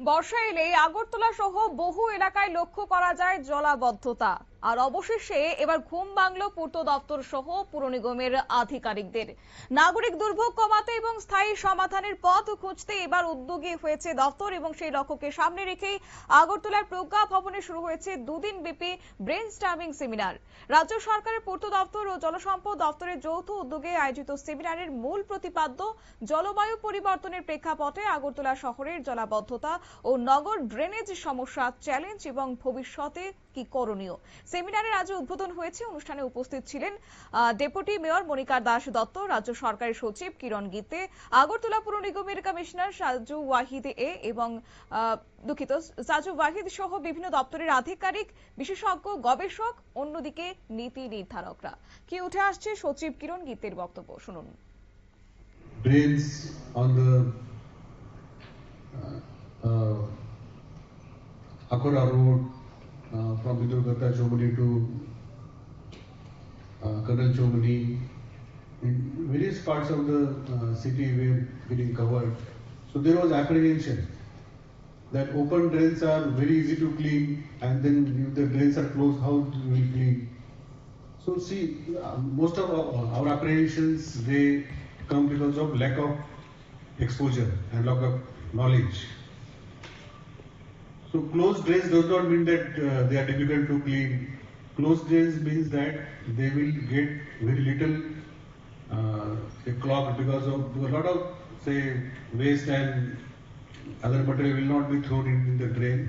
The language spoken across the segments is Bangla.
বর্ষা এলে আগরতলা সহ বহু এলাকায় লক্ষ্য করা যায় জলাবদ্ধতা। আর অবশেষে এবার ঘুম ভাঙলো পূর্ত দপ্তর সহ পুর নিগমের আধিকারিকদের। নাগরিক দুর্ভোগ কমাতে এবং স্থায়ী সমাধানের পথ খুঁজতে এবার উদ্যোগী হয়েছে দপ্তর এবং সেই লক্ষ্যকে সামনে রেখেই আগরতলার প্রজ্ঞা ভবনে শুরু হয়েছে দুদিন ব্যাপী ব্রেনস্টর্মিং সেমিনার। রাজ্য সরকারের পূর্ত দপ্তর ও জলসম্পদ দপ্তরের যৌথ উদ্যোগে আয়োজিত সেমিনারের মূল প্রতিপাদ্য জলবায়ু পরিবর্তনের প্রেক্ষাপটে আগরতলা শহরের জলাবদ্ধতা ও নগর ড্রেনেজ সমস্যা, চ্যালেঞ্জ এবং ভবিষ্যতে কি করণীয়। সেমিনারের আজ উদ্বোধন হয়েছে। অনুষ্ঠানে উপস্থিত ছিলেন ডেপুটি মেয়র মনিকা দাস দত্ত, রাজ্য সরকারের সচিব কিরণ গীতে, আগরতলা পুর নিগমের কমিশনার সাজু ওয়াহিদ এবং সাজু ওয়াহিদ সহ বিভিন্ন দপ্তরের আধিকারিক, বিশেষজ্ঞ, গবেষক, অন্যদিকে নীতি নির্ধারকরা। কি উঠে আসছে সচিব কিরণ গীতের বক্তব্য শুনুন। Drains on the Akora Road from Vidurgata Chomani to Colonel Chomani, in various parts of the city were getting covered. So there was apprehension that open drains are very easy to clean, and then if the drains are closed, how do we clean? So see, most of our apprehensions, they come because of lack of exposure and lack of knowledge. So closed drains does not mean that they are difficult to clean. Closed drains means that they will get very little clogged because of a lot of, say, waste and other material will not be thrown in the drain.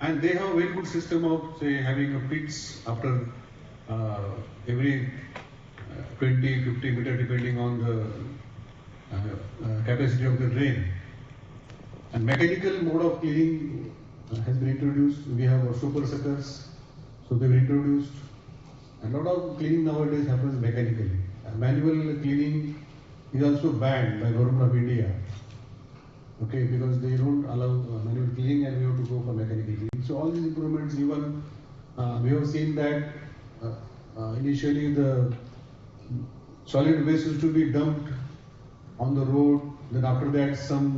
And they have a very good system of, say, having a pits after every 20-50 meter depending on the capacity of the drain. And mechanical mode of cleaning has been introduced. We have super suckers, so they were introduced. A lot of cleaning nowadays happens mechanically. Manual cleaning is also banned by Government of India. Okay, because they don't allow manual cleaning and we have to go for mechanical cleaning. So all these improvements, even we have seen that initially the solid waste used to be dumped on the road. Then after that some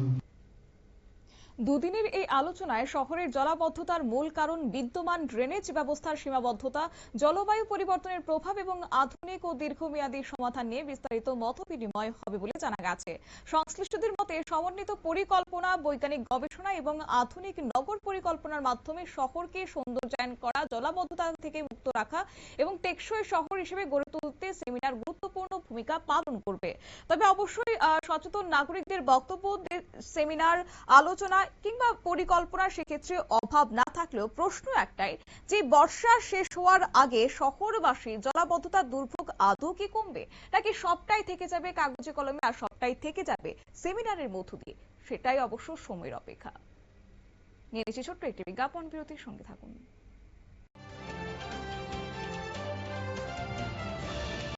দুদিনের এই আলোচনায় শহরের জলাবদ্ধতার মূল কারণ, বিদ্যমান ড্রেনেজ ব্যবস্থার সীমাবদ্ধতা, জলবায়ু পরিবর্তনের প্রভাব এবং আধুনিক ও দীর্ঘমেয়াদী সমাধান নিয়ে বিস্তারিত মতবিনিময় হবে বলে জানা গেছে। সংশ্লিষ্টদের মতে সমন্বিত পরিকল্পনা, বৈজ্ঞানিক গবেষণা এবং আধুনিক নগর পরিকল্পনার মাধ্যমে শহরকে সৌন্দর্যায়ন করা, জলাবদ্ধতা থেকে মুক্ত রাখা এবং টেকসই শহর হিসেবে গড়ে তুলতে সেমিনার গুরুত্বপূর্ণ ভূমিকা পালন করবে। তবে অবশ্যই সচেতন নাগরিকদের বক্তব্য, সেমিনার, আলোচনা কিংবা পরিকল্পনার সেক্ষেত্রে অভাব না থাকলেও প্রশ্ন একটাই যে বর্ষা শেষ হওয়ার আগে শহরবাসী জলাবদ্ধতার দুর্ভোগ আদৌ কি কমবে, নাকি সবটাই থেকে যাবে কাগজে কলমে আর সবটাই থেকে যাবে সেমিনারের মধ্য দিয়ে? সেটাই অবশ্য সময়ের অপেক্ষা। নিয়ে নিচ্ছি ছোট্ট একটি বিজ্ঞাপন বিরতির সঙ্গে থাকুন।